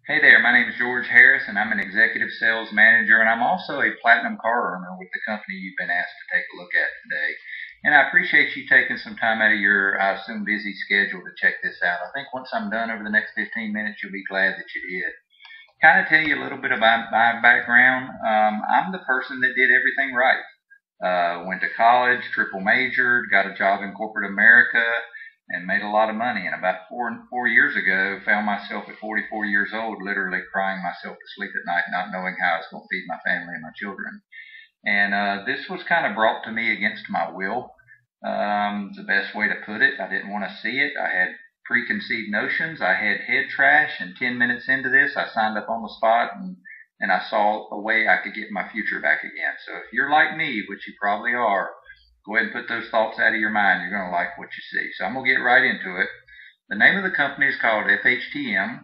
Hey there, my name is George Harris, and I'm an executive sales manager, and I'm also a platinum car earner with the company you've been asked to take a look at today. And I appreciate you taking some time out of your, I assume, busy schedule to check this out. I think once I'm done over the next 15 minutes, you'll be glad that you did. Kind of tell you a little bit about my background. I'm the person that did everything right. Went to college, triple majored, got a job in corporate America, and made a lot of money. And about four years ago, found myself at 44 years old, literally crying myself to sleep at night, not knowing how I was going to feed my family and my children. And this was kind of brought to me against my will. The best way to put it. I didn't want to see it. I had preconceived notions. I had head trash, and 10 minutes into this, I signed up on the spot and I saw a way I could get my future back again. So if you're like me, which you probably are, go ahead and put those thoughts out of your mind. You're going to like what you see. So I'm going to get right into it. The name of the company is called Fhtm.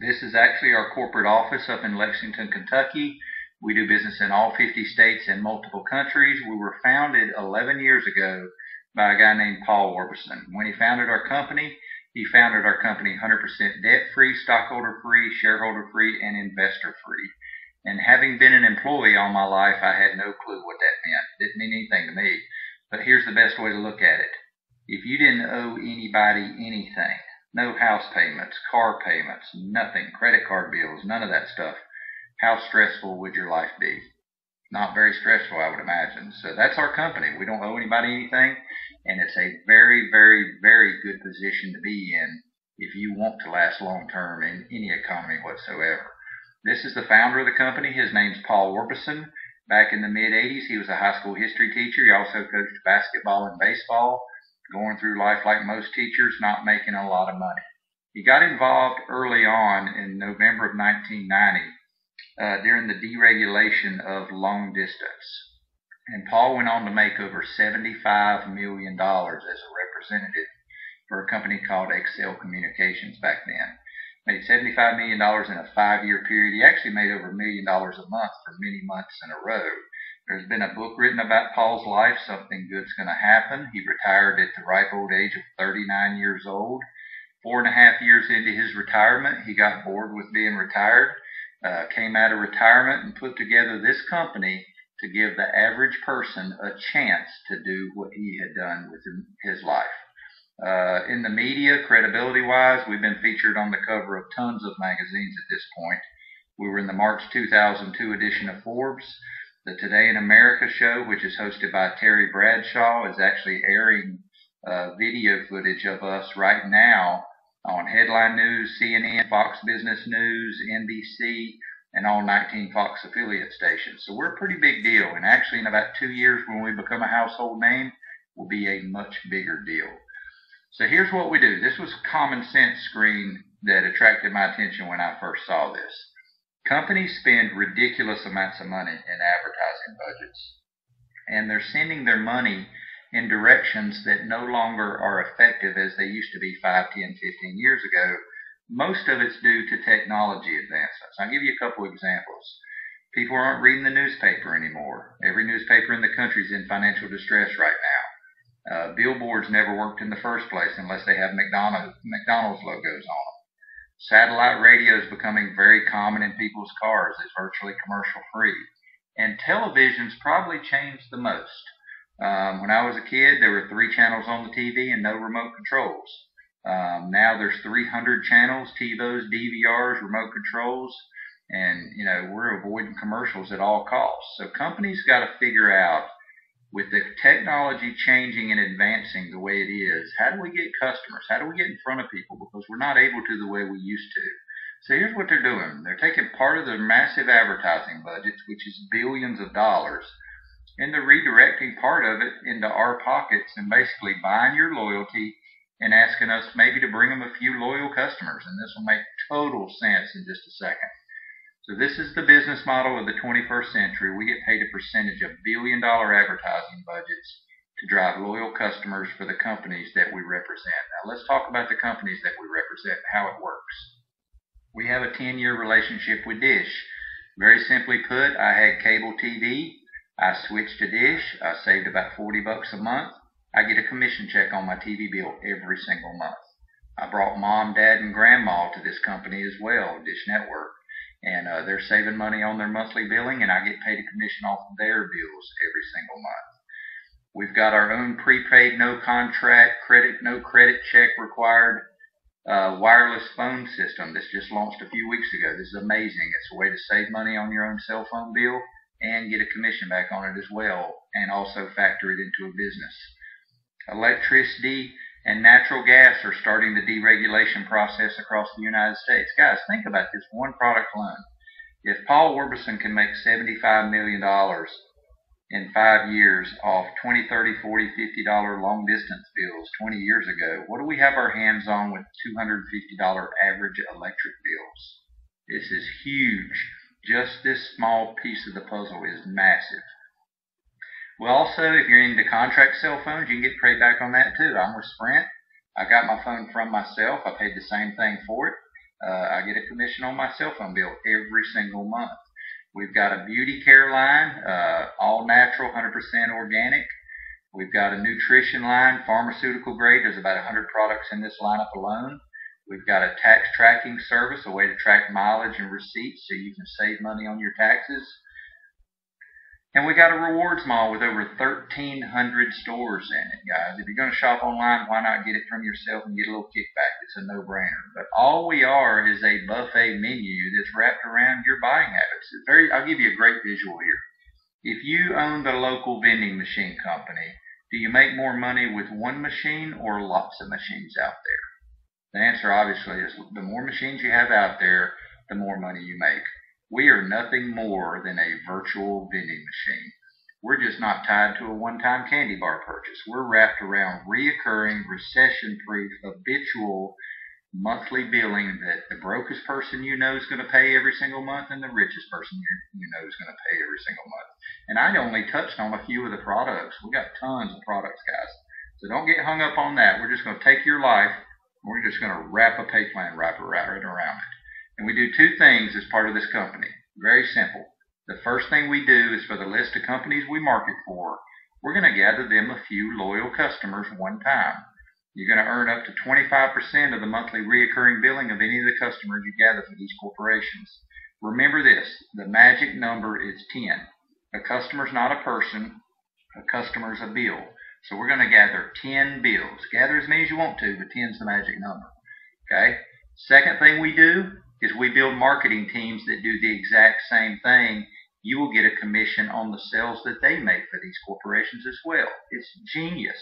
This is actually our corporate office up in Lexington, Kentucky. We do business in all 50 states and multiple countries. We were founded 11 years ago by a guy named Paul Warburson. When he founded our company 100% debt-free, stockholder-free, shareholder-free, and investor-free. And having been an employee all my life, I had no clue what that meant. It didn't mean anything to me. But here's the best way to look at it. If you didn't owe anybody anything, no house payments, car payments, nothing, credit card bills, none of that stuff, how stressful would your life be? Not very stressful, I would imagine. So that's our company. We don't owe anybody anything, and it's a very, very, very good position to be in if you want to last long term in any economy whatsoever. This is the founder of the company. His name's Paul Warburson. Back in the mid-'80s, he was a high school history teacher. He also coached basketball and baseball, going through life like most teachers, not making a lot of money. He got involved early on in November of 1990 during the deregulation of long distance. And Paul went on to make over $75 million as a representative for a company called Excel Communications back then. Made $75 million in a 5-year period. He actually made over $1 million a month for many months in a row. There's been a book written about Paul's life, Something Good's Gonna Happen. He retired at the ripe old age of 39 years old. 4.5 years into his retirement, he got bored with being retired, came out of retirement and put together this company to give the average person a chance to do what he had done with his life. In the media, credibility-wise, we've been featured on the cover of tons of magazines at this point. We were in the March 2002 edition of Forbes. The Today in America show, which is hosted by Terry Bradshaw, is actually airing video footage of us right now on Headline News, CNN, Fox Business News, NBC, and all 19 Fox affiliate stations. So we're a pretty big deal, and actually in about 2 years when we become a household name, we'll be a much bigger deal. So here's what we do. This was a common sense screen that attracted my attention when I first saw this. Companies spend ridiculous amounts of money in advertising budgets, and they're sending their money in directions that no longer are effective as they used to be 5, 10, 15 years ago. Most of it's due to technology advancements. I'll give you a couple examples. People aren't reading the newspaper anymore. Every newspaper in the country is in financial distress right now. Billboards never worked in the first place unless they have McDonald's logos on them. Satellite radio is becoming very common in people's cars. It's virtually commercial free. And television's probably changed the most. When I was a kid, there were 3 channels on the TV and no remote controls. Now there's 300 channels, TiVos, DVRs, remote controls, and we're avoiding commercials at all costs. So companies got to figure out, with the technology changing and advancing the way it is, how do we get customers? How do we get in front of people? Because we're not able to the way we used to. So here's what they're doing. They're taking part of their massive advertising budgets, which is billions of dollars, and they're redirecting part of it into our pockets and basically buying your loyalty and asking us maybe to bring them a few loyal customers. And this will make total sense in just a second. So this is the business model of the 21st century. We get paid a percentage of billion-dollar advertising budgets to drive loyal customers for the companies that we represent. Now let's talk about the companies that we represent and how it works. We have a 10-year relationship with Dish. Very simply put, I had cable TV. I switched to Dish. I saved about $40 a month. I get a commission check on my TV bill every single month. I brought mom, dad, and grandma to this company as well, Dish Network. And they're saving money on their monthly billing, and I get paid a commission off of their bills every single month. We've got our own prepaid, no contract, no credit check required wireless phone system that's just launched a few weeks ago. This is amazing. It's a way to save money on your own cell phone bill and get a commission back on it as well, and also factor it into a business. Electricity and natural gas are starting the deregulation process across the United States. Guys, think about this one product alone. If Paul Warburson can make $75 million in 5 years off $20, $30, $40, $50 long distance bills 20 years ago, what do we have our hands on with $250 average electric bills? This is huge. Just this small piece of the puzzle is massive. Well, also, if you're into contract cell phones, you can get paid back on that too. I'm with Sprint. I got my phone from myself. I paid the same thing for it. I get a commission on my cell phone bill every single month. We've got a beauty care line, all natural, 100% organic. We've got a nutrition line, pharmaceutical grade. There's about 100 products in this lineup alone. We've got a tax tracking service, a way to track mileage and receipts so you can save money on your taxes. And we got a rewards mall with over 1,300 stores in it, guys. If you're going to shop online, why not get it from yourself and get a little kickback? It's a no-brainer. But all we are is a buffet menu that's wrapped around your buying habits. I'll give you a great visual here. If you own the local vending machine company, do you make more money with one machine or lots of machines out there? The answer obviously is the more machines you have out there, the more money you make. We are nothing more than a virtual vending machine. We're just not tied to a one-time candy bar purchase. We're wrapped around reoccurring, recession-proof, habitual monthly billing that the brokest person you know is going to pay every single month and the richest person you know is going to pay every single month. And I only touched on a few of the products. We got tons of products, guys. So don't get hung up on that. We're just going to take your life and we're just going to wrap a pay plan right around it. And we do two things as part of this company. Very simple. The first thing we do is for the list of companies we market for, we're going to gather them a few loyal customers one time. You're going to earn up to 25% of the monthly reoccurring billing of any of the customers you gather for these corporations. Remember this, the magic number is 10. A customer's not a person, a customer's a bill. So we're going to gather 10 bills. Gather as many as you want to, but 10's the magic number. Okay? Second thing we do is we build marketing teams that do the exact same thing. You will get a commission on the sales that they make for these corporations as well. It's genius.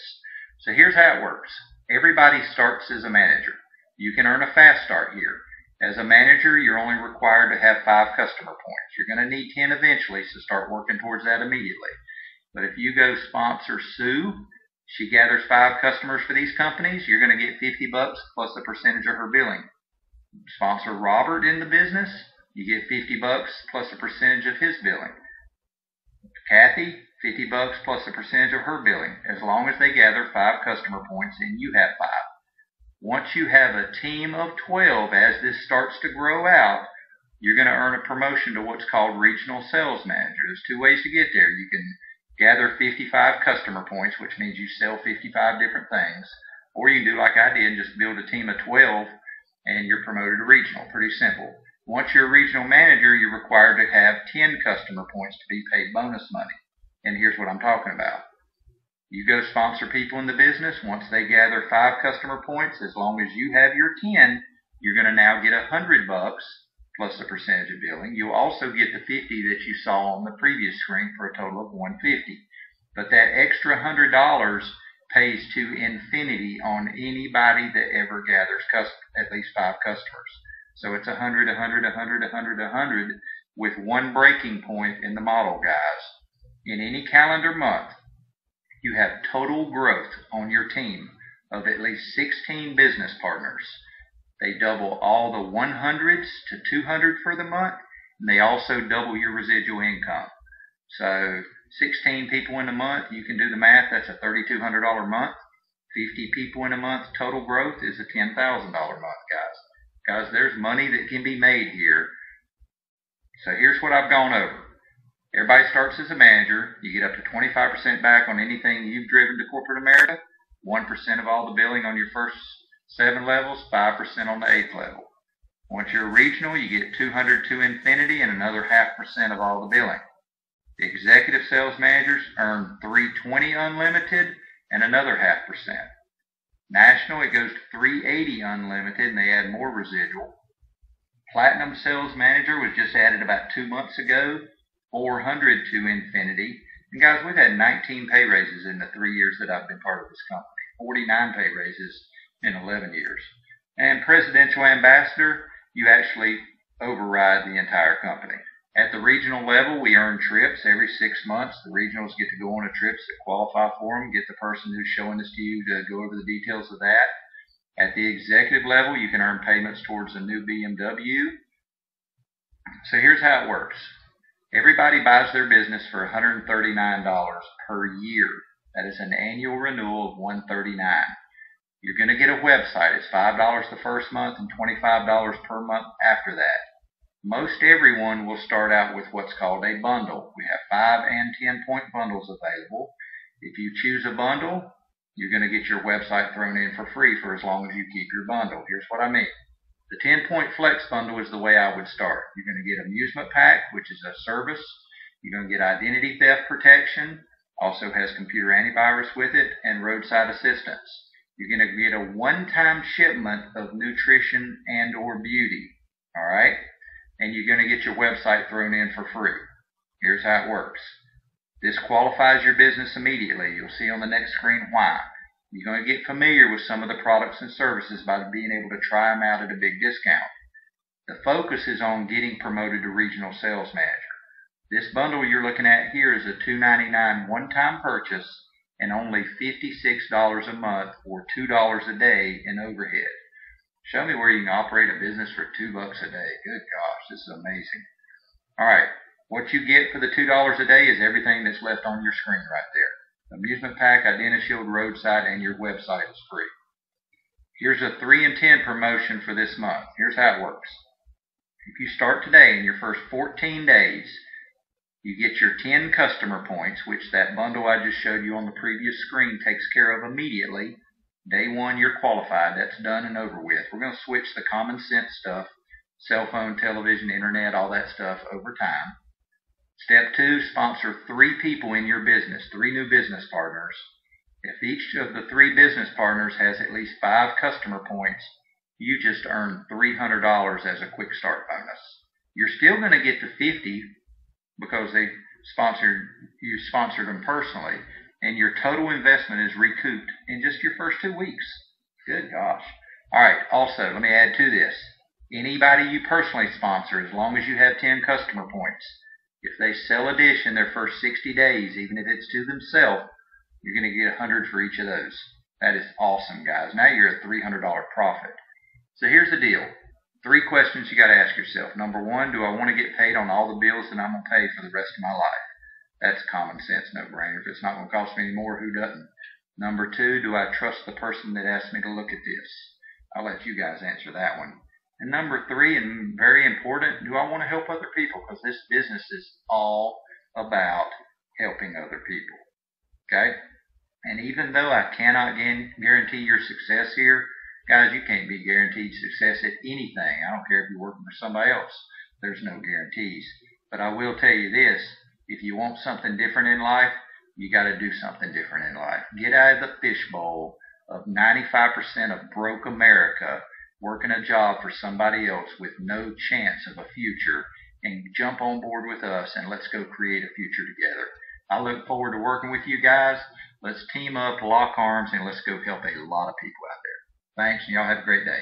So here's how it works. Everybody starts as a manager. You can earn a fast start here. As a manager, you're only required to have 5 customer points. You're going to need 10 eventually, so start working towards that immediately. But if you go sponsor Sue, she gathers 5 customers for these companies, you're going to get $50 plus a percentage of her billing. Sponsor Robert in the business, you get $50 plus a percentage of his billing. Kathy, $50 plus a percentage of her billing, as long as they gather 5 customer points and you have 5. Once you have a team of 12, as this starts to grow out, you're going to earn a promotion to what's called regional sales manager. There's 2 ways to get there. You can gather 55 customer points, which means you sell 55 different things, or you can do like I did, just build a team of 12 and you're promoted to regional. Pretty simple. Once you're a regional manager, you're required to have 10 customer points to be paid bonus money. And here's what I'm talking about. You go sponsor people in the business. Once they gather 5 customer points, as long as you have your 10, you're going to now get $100 plus a percentage of billing. You'll also get the 50 that you saw on the previous screen for a total of $150. But that extra $100 pays to infinity on anybody that ever gathers at least 5 customers. So it's 100, 100, 100, 100, 100 with one breaking point in the model, guys. In any calendar month, you have total growth on your team of at least 16 business partners. They double all the 100s to 200 for the month, and they also double your residual income. So 16 people in a month, you can do the math, that's a $3,200 month. 50 people in a month, total growth is a $10,000 month, guys. Guys, there's money that can be made here. So here's what I've gone over. Everybody starts as a manager. You get up to 25% back on anything you've driven to corporate America, 1% of all the billing on your first 7 levels, 5% on the 8th level. Once you're regional, you get 200 to infinity and another 0.5% of all the billing. The executive sales managers earn 320 unlimited and another 0.5%. National, it goes to 380 unlimited and they add more residual. Platinum sales manager was just added about 2 months ago, 400 to infinity. And guys, we've had 19 pay raises in the 3 years that I've been part of this company, 49 pay raises in 11 years. And presidential ambassador, you actually override the entire company. At the regional level, we earn trips every 6 months. The regionals get to go on a trips that qualify for them, get the person who's showing this to you to go over the details of that. At the executive level, you can earn payments towards a new BMW. So here's how it works. Everybody buys their business for $139 per year. That is an annual renewal of $139. You're going to get a website. It's $5 the first month and $25 per month after that. Most everyone will start out with what's called a bundle. We have 5 and 10-point bundles available. If you choose a bundle, you're going to get your website thrown in for free for as long as you keep your bundle. Here's what I mean. The 10-point flex bundle is the way I would start. You're going to get amusement pack, which is a service. You're going to get identity theft protection, also has computer antivirus with it, and roadside assistance. You're going to get a one-time shipment of nutrition and or beauty. All right? And you're going to get your website thrown in for free. Here's how it works. This qualifies your business immediately. You'll see on the next screen why. You're going to get familiar with some of the products and services by being able to try them out at a big discount. The focus is on getting promoted to regional sales manager. This bundle you're looking at here is a $299 one-time purchase and only $56 a month or $2 a day in overhead. Show me where you can operate a business for $2 a day. Good gosh, this is amazing. All right, what you get for the $2 a day is everything that's left on your screen right there. Amusement pack, Identity Shield, roadside, and your website is free. Here's a 3 and 10 promotion for this month. Here's how it works. If you start today in your first 14 days, you get your 10 customer points, which that bundle I just showed you on the previous screen takes care of immediately. Day 1, you're qualified. That's done and over with. We're going to switch the common sense stuff, cell phone, television, internet, all that stuff over time. Step 2, sponsor 3 people in your business, 3 new business partners. If each of the 3 business partners has at least 5 customer points, you just earn $300 as a quick start bonus. You're still going to get to 50 because you sponsored them personally, and your total investment is recouped in just your first 2 weeks. Good gosh. All right, also, let me add to this. Anybody you personally sponsor, as long as you have 10 customer points, if they sell a dish in their first 60 days, even if it's to themselves, you're going to get 100 for each of those. That is awesome, guys. Now you're at $300 profit. So here's the deal. 3 questions you got to ask yourself. Number 1, do I want to get paid on all the bills that I'm going to pay for the rest of my life? That's common sense, no-brainer. If it's not going to cost me any more, who doesn't? Number 2, do I trust the person that asked me to look at this? I'll let you guys answer that one. And number 3, and very important, do I want to help other people? Because this business is all about helping other people. Okay? And even though I cannot guarantee your success here, guys, you can't be guaranteed success at anything. I don't care if you're working for somebody else. There's no guarantees. But I will tell you this. If you want something different in life, you got to do something different in life. Get out of the fishbowl of 95% of broke America working a job for somebody else with no chance of a future, and jump on board with us and let's go create a future together. I look forward to working with you guys. Let's team up, lock arms, and let's go help a lot of people out there. Thanks, and y'all have a great day.